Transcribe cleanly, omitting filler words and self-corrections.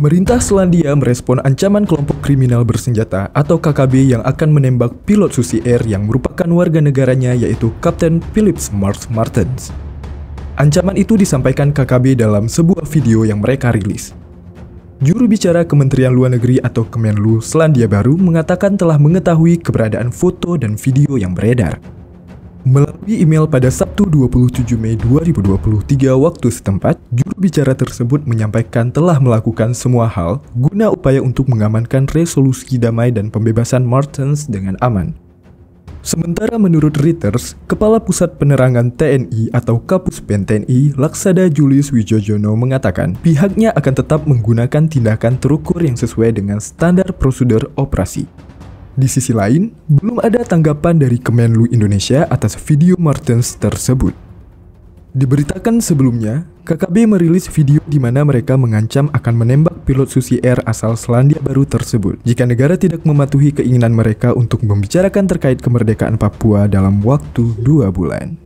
Pemerintah Selandia merespon ancaman kelompok kriminal bersenjata atau KKB yang akan menembak pilot Susi Air yang merupakan warga negaranya, yaitu Kapten Philip Martens. Ancaman itu disampaikan KKB dalam sebuah video yang mereka rilis. Juru bicara Kementerian Luar Negeri atau Kemenlu Selandia Baru mengatakan telah mengetahui keberadaan foto dan video yang beredar. Melalui email pada Sabtu 27 Mei 2023 waktu setempat, juru bicara tersebut menyampaikan telah melakukan semua hal guna upaya untuk mengamankan resolusi damai dan pembebasan Martens dengan aman. Sementara menurut Reuters, Kepala Pusat Penerangan TNI atau Kapus Pen TNI, Laksada Julius Wijojono mengatakan pihaknya akan tetap menggunakan tindakan terukur yang sesuai dengan standar prosedur operasi. Di sisi lain, belum ada tanggapan dari Kemenlu Indonesia atas video Martens tersebut. Diberitakan sebelumnya, KKB merilis video di mana mereka mengancam akan menembak pilot Susi Air asal Selandia Baru tersebut jika negara tidak mematuhi keinginan mereka untuk membicarakan terkait kemerdekaan Papua dalam waktu 2 bulan.